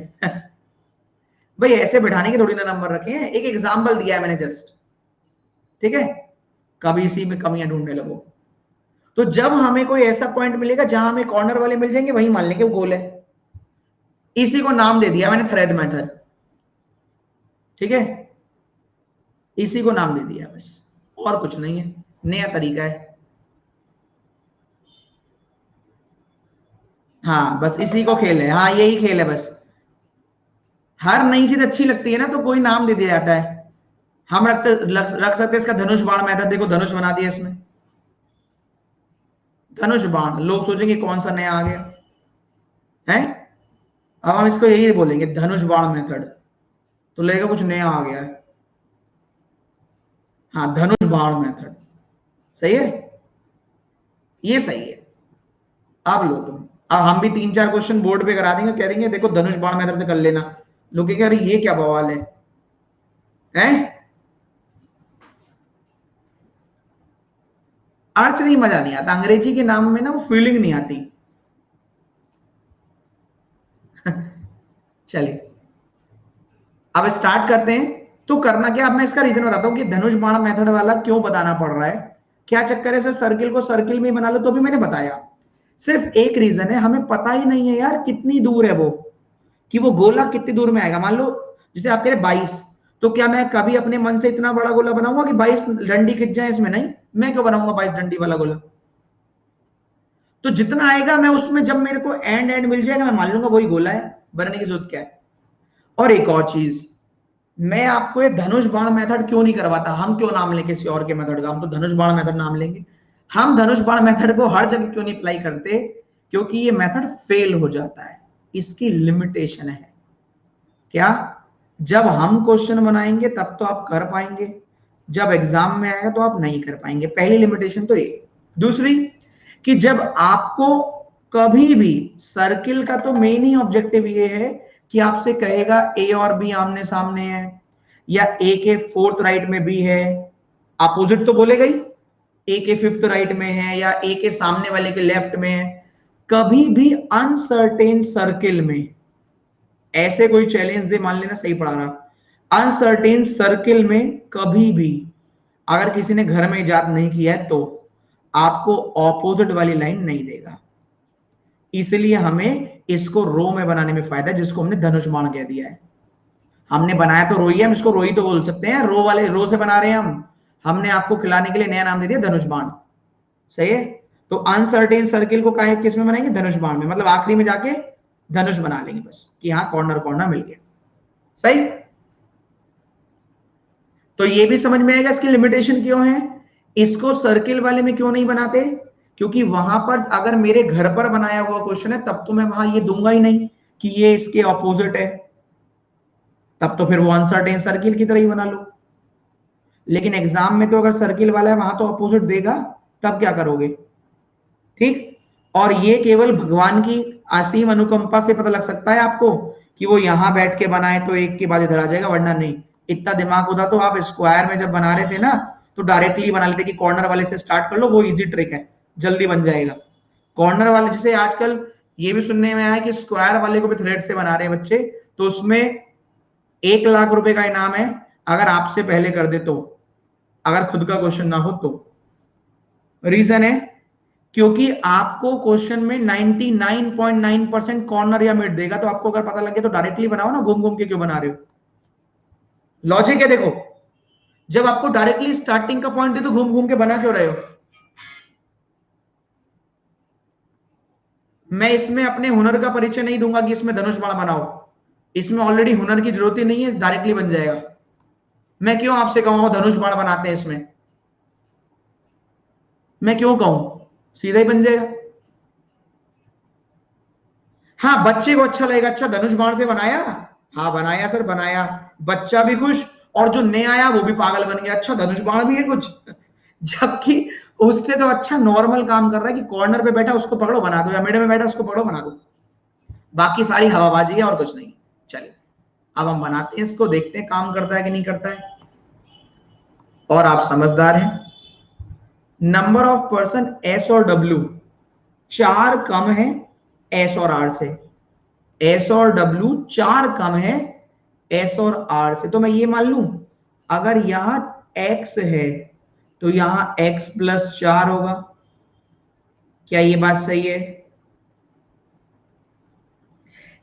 भाई ऐसे बैठाने के थोड़ी ना नंबर रखे हैं, एक एग्जाम्पल दिया है मैंने जस्ट। ठीक है, कभी इसी में कमियां ढूंढने लगो। तो जब हमें कोई ऐसा पॉइंट मिलेगा जहां हमें कॉर्नर वाले मिल जाएंगे, वही मान लेंगे वो गोल है। इसी को नाम दे दिया मैंने थ्रेड मेथड। ठीक है, इसी को नाम दे दिया बस, और कुछ नहीं है, नया तरीका है। हाँ बस इसी को खेल है, हाँ यही खेल है बस। हर नई चीज अच्छी लगती है ना तो कोई नाम दे दिया जाता है। हम रख सकते हैं इसका धनुष बाण मेथड। देखो धनुष बना दिया इसमें, धनुष बाण। लोग सोचेंगे कौन सा नया आ गया है। अब हम इसको यही बोलेंगे धनुष बाण मेथड, तो लगेगा कुछ नया आ गया है। हाँ धनुष बाण मेथड सही है, ये सही है। अब लो तुम, अब हम भी 3-4 क्वेश्चन बोर्ड पे करा देंगे, कह देंगे देखो धनुष बाण मेथड से कर लेना। लोग कहेंगे अरे ये क्या बवाल है, हैं? अर्थ नहीं, मजा नहीं आता अंग्रेजी के नाम में ना, वो फीलिंग नहीं आती चलिए अब स्टार्ट करते हैं। तो करना क्या, अब मैं इसका रीजन बताता हूं कि धनुष बाण मेथड वाला क्यों बताना पड़ रहा है, क्या चक्कर है सर, सर्किल को सर्किल में बना लो। तो भी मैंने बताया, सिर्फ एक रीजन है, हमें पता ही नहीं है यार कितनी दूर है वो, कि वो गोला कितनी दूर में आएगा। मान लो जैसे आप कह रहे 22, तो क्या मैं कभी अपने मन से इतना बड़ा गोला बनाऊंगा कि 22 डंडी खिंच जाए इसमें? नहीं, मैं क्यों बनाऊंगा 22 डंडी वाला गोला। तो जितना आएगा मैं उसमें, जब मेरे को एंड एंड मिल जाएगा, मैं मान लूंगा वही गोला है, बनाने की जरूरत क्या है। और एक और चीज, मैं आपको ये धनुष बाण मेथड क्यों नहीं करवाता, हम क्यों नाम लें किसी और के मेथड का, हम तो धनुष बाण मेथड नाम लेंगे। हम धनुष बाण मेथड को हर जगह क्यों नहीं अप्लाई करते, क्योंकि ये मेथड फेल हो जाता है, इसकी लिमिटेशन है। क्या? जब हम क्वेश्चन बनाएंगे तब तो आप कर पाएंगे, जब एग्जाम में आएगा तो आप नहीं कर पाएंगे। पहली लिमिटेशन तो ये। दूसरी कि जब आपको कभी भी सर्किल का तो मेन ही ऑब्जेक्टिव ये है कि आपसे कहेगा ए और बी आमने सामने है, या ए के फोर्थ राइट में बी है, अपोजिट तो बोलेगा ही, ए के फिफ्थ राइट में है या ए के सामने वाले के लेफ्ट में है। कभी भी अनसर्टेन सर्किल में ऐसे कोई चैलेंज दे, मान लेना सही पढ़ा रहा, अनसर्टेन सर्किल में कभी भी अगर किसी ने घर में इजाद नहीं किया है तो आपको ऑपोजिट वाली लाइन नहीं देगा। इसलिए हमें इसको रो में बनाने में फायदा है, जिसको हमने धनुष बाण कह दिया है। हमने बनाया तो रोई है, हम इसको रोई तो बोल सकते हैं, रो वाले रो से बना रहे हैं हम। हमने आपको खिलाने के लिए नया नाम दे दिया धनुष बाण। सही है? तो अनसर्टेन सर्किल को किस में बनाएंगे? धनुष बाण में। मतलब आखिरी में जाके धनुष बना लेंगे बस कि हाँ कॉर्नर कॉर्नर मिल गया। सही? तो ये भी समझ में आएगा इसकी लिमिटेशन क्यों है। इसको सर्किल वाले में क्यों नहीं बनाते? क्योंकि वहां पर अगर मेरे घर पर बनाया हुआ क्वेश्चन है तब तो मैं वहां ये दूंगा ही नहीं कि ये इसके ऑपोजिट है, तब तो फिर वो अनसर्टेन सर्किल की तरह ही बना लो। लेकिन एग्जाम में तो अगर सर्किल वाला है वहां तो ऑपोजिट देगा, तब क्या करोगे? ठीक। और ये केवल भगवान की असीम अनुकंपा से पता लग सकता है आपको कि वो यहां बैठ के बनाए तो एक के बाद इधर आ जाएगा, वरना नहीं। इतना दिमाग होता तो आप स्क्वायर में जब बना रहे थे ना तो डायरेक्टली बना लेते कि कॉर्नर वाले से स्टार्ट कर लो, वो इजी ट्रिक है, जल्दी बन जाएगा। कॉर्नर वाले जैसे आजकल ये भी सुनने में आया कि स्क्वायर वाले को भी थ्रेड से बना रहे हैं बच्चे, तो उसमें 1 लाख रुपए का इनाम है अगर आपसे पहले कर दे तो, अगर खुद का क्वेश्चन ना हो तो। रीजन है क्योंकि आपको क्वेश्चन में 99.9% कॉर्नर या मिड देगा, तो आपको अगर पता लगे तो डायरेक्टली बनाओ ना, घूम घूम के क्यों बना रहे हो? लॉजिक है देखो, जब आपको डायरेक्टली स्टार्टिंग का पॉइंट दे तो घूम घूम के बना क्यों रहे हो? मैं इसमें अपने हुनर का परिचय नहीं दूंगा कि इसमें धनुष बाण बनाओ, इसमें ऑलरेडी हुनर की जरूरत ही नहीं है, डायरेक्टली बन जाएगा। मैं क्यों आपसे कहूंगा धनुष बाण बनाते हैं इसमें? मैं क्यों कहूं? सीधा ही बन जाएगा। हाँ बच्चे को अच्छा लगेगा, अच्छा धनुष बाण से बनाया, हाँ बनाया सर बनाया, बच्चा भी खुश और जो नया आया वो भी पागल बन गया, अच्छा धनुष बाण भी है कुछ। जबकि उससे तो अच्छा नॉर्मल काम कर रहा है कि कॉर्नर पे बैठा उसको पकड़ो बना दो, या मिड में बैठा उसको पकड़ो बना दो। बाकी सारी हवाबाजी है और कुछ नहीं। चलिए अब हम बनाते हैं इसको, देखते हैं काम करता है कि नहीं करता है। और आप समझदार हैं। नंबर ऑफ पर्सन एस और डब्ल्यू, 4 कम है एस और आर से। एस और डब्ल्यू 4 कम है एस और आर से। तो मैं ये मान लूं अगर यहां एक्स है तो यहां x + 4 होगा। क्या ये बात सही है?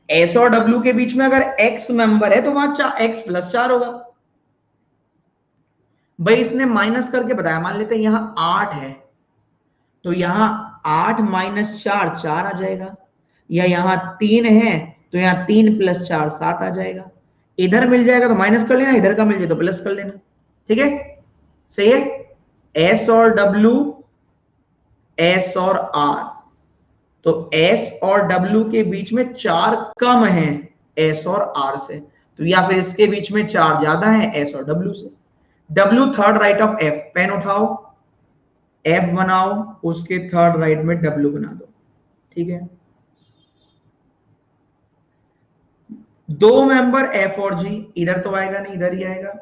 एस और डब्ल्यू के बीच में अगर x मेंबर है तो वहां x + 4 होगा। भाई इसने माइनस करके बताया, मान लेते हैं यहां 8 है तो यहां 8 - 4 4 आ जाएगा, या यहां 3 है तो यहां 3 + 4 7 आ जाएगा। इधर मिल जाएगा तो माइनस कर लेना, इधर का मिल जाए तो प्लस कर लेना। ठीक है? सही है? एस और डब्ल्यू, एस और आर, तो एस और डब्ल्यू के बीच में 4 कम है एस और आर से, तो या फिर इसके बीच में 4 ज्यादा है एस और डब्ल्यू से। W third right of F, pen उठाओ, एफ बनाओ, उसके थर्ड राइट में डब्ल्यू बना दो। ठीक है? 2 मेंबर एफ और जी, इधर तो आएगा नहीं इधर ही आएगा।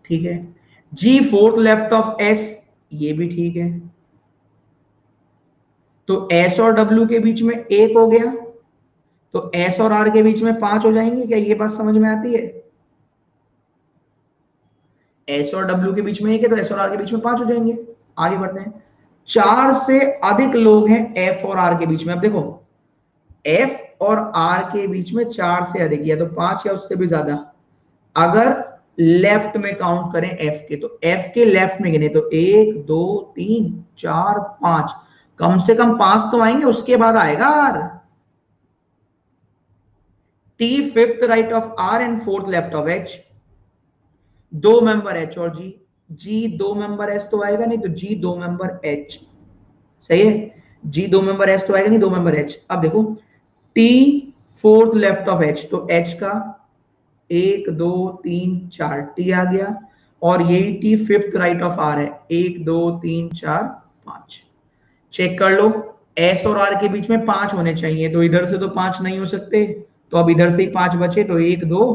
ठीक है? जी फोर्थ लेफ्ट ऑफ एस, ये भी ठीक है। तो एस और डब्ल्यू के बीच में 1 हो गया, तो एस और आर के बीच में 5 हो जाएंगे। क्या ये बात समझ में आती है? एस और डब्ल्यू के बीच में 1 है तो एस और आर के बीच में 5 हो जाएंगे। आगे बढ़ते हैं। 4 से अधिक लोग हैं एफ और आर के बीच में। अब देखो एफ और आर के बीच में 4 से अधिक या तो 5 या उससे भी ज्यादा। अगर लेफ्ट में काउंट करें एफ के, तो एफ के लेफ्ट में गिने तो 1 2 3 4 5, कम से कम 5 तो आएंगे, उसके बाद आएगा R. T fifth right of R and fourth left of H. 2 member H और जी, जी 2 मेंबर एस तो आएगा नहीं, तो जी 2 मेंबर एच। सही है? जी 2 मेंबर एस तो आएगा नहीं, 2 मेंबर एच। अब देखो T fourth left of H, तो एच का 1 2 3 4 टी आ गया, और यही T fifth right of R है, 1 2 3 4 5। चेक कर लो, एस और आर के बीच में 5 होने चाहिए, तो इधर से तो 5 नहीं हो सकते, तो अब इधर से ही 5 बचे, तो 1 2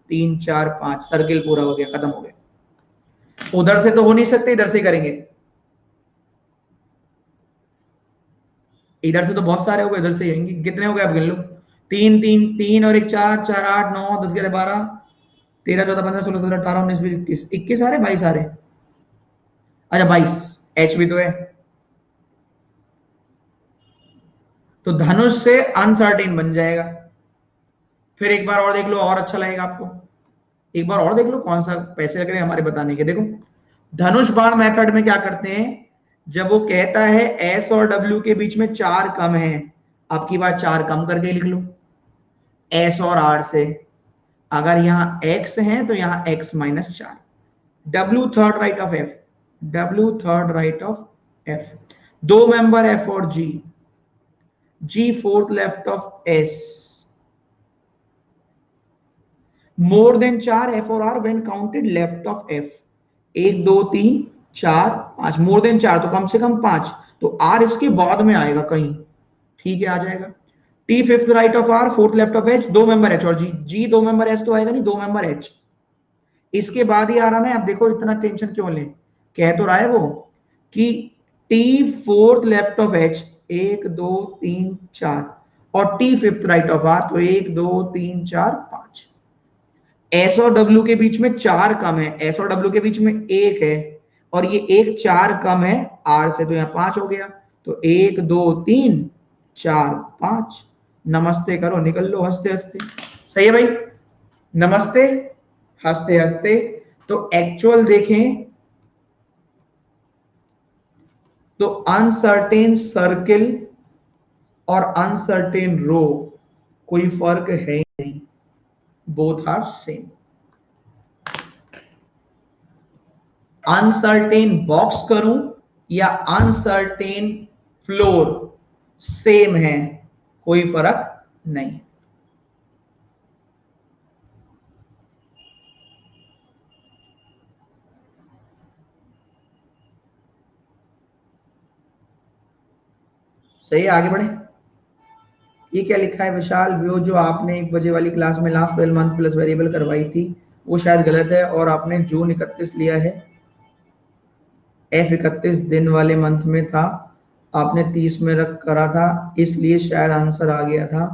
3 4 5, सर्किल पूरा हो गया, खत्म हो गया। उधर से तो हो नहीं सकते, इधर से करेंगे। इधर से तो बहुत सारे हो गए, इधर से आएंगे। कितने हो गए आप गिन लो, 3 3 3 और 1 4 4 8 9 10 11 12 13 14 15 16 17 18 19 20 21 21 आ रहे, 22 आ रहे। अच्छा 22, एच भी तो है। तो धनुष से अनसर्टेन बन जाएगा। फिर एक बार और देख लो, और अच्छा लगेगा आपको। एक बार और देख लो, कौन सा पैसे लग रहे हैं हमारे बताने के। देखो धनुष बाण मेथड में क्या करते हैं, जब वो कहता है एस और डब्ल्यू के बीच में 4 कम है, आपकी बात 4 कम करके लिख लो एस और आर से। अगर यहाँ x है तो यहाँ x minus 4, W third right of F, W third right of F, दो मेंबर F और G, G fourth left of S, more than 4 F और R when counted left of F, 1 2 3 4 5, more than 4 तो कम से कम 5, तो R इसके बाद में आएगा कहीं, ठीक है आ जाएगा। T fifth right of R, fourth left of H, दो मेंबर H और G, G दो मेंबर H तो आएगा नहीं, दो मेंबर H, इसके बाद ही आ रहा ना। अब देखो इतना टेंशन क्यों ले, कह तो रहा है वो कि T fourth left of H, 1 2 3 4, और T fifth right of R, तो 1 2 3 4 5। एस और डब्ल्यू के बीच में 4 कम है, एस और डब्ल्यू के बीच में 1 है, और ये 1 4 कम है आर से, तो यहाँ 5 हो गया। तो 1 2 3 4 5, नमस्ते करो, निकल लो हंसते हंसते। सही है भाई, नमस्ते हंसते हंसते। तो एक्चुअल देखें तो अनसर्टेन सर्किल और अनसर्टेन रो कोई फर्क है ही नहीं, both are same. Uncertain box करूं या अनसर्टेन फ्लोर, सेम है, कोई फर्क नहीं। सही है, आगे बढ़े। ये क्या लिखा है विशाल, वो जो आपने 1 बजे वाली क्लास में लास्ट 12 मंथ प्लस वेरिएबल करवाई थी वो शायद गलत है, और आपने जून 31 लिया है, एफ 31 दिन वाले मंथ में था, आपने 30 में रख करा था, इसलिए शायद आंसर आ गया था।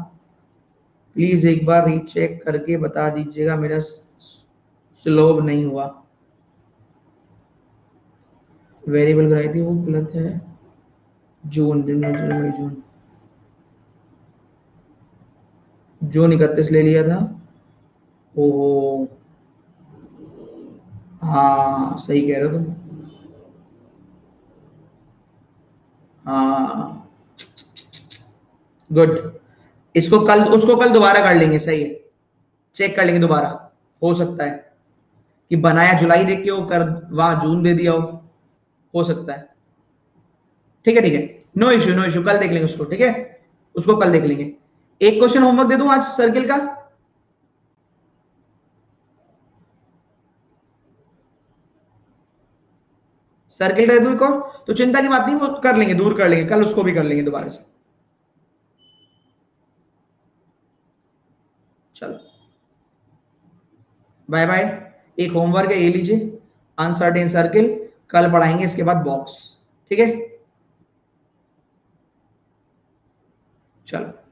प्लीज एक बार रीचेक करके बता दीजिएगा, मेरा स्लोव नहीं हुआ। वेरिएबल कराई थी वो गलत है, जून दिन में जुलाई जून, जून 31 ले लिया था। ओ हाँ सही कह रहे हो तुम, हाँ गुड। इसको कल, उसको कल दोबारा कर लेंगे, सही है, चेक कर लेंगे दोबारा, हो सकता है कि बनाया जुलाई देख के हो कर वहां जून दे दिया हो सकता है। ठीक है ठीक है, नो इश्यू नो इश्यू, कल देख लेंगे उसको, ठीक है, उसको कल देख लेंगे। एक क्वेश्चन होमवर्क दे दूं आज सर्किल का, सर्किल दे दूं को, तो चिंता की बात नहीं, वो कर लेंगे, दूर कर लेंगे, कल उसको भी कर लेंगे दोबारा से। चलो बाय बाय। एक होमवर्क है ये लीजिए, अनसर्टेन सर्किल, कल पढ़ाएंगे इसके बाद बॉक्स, ठीक है। चलो।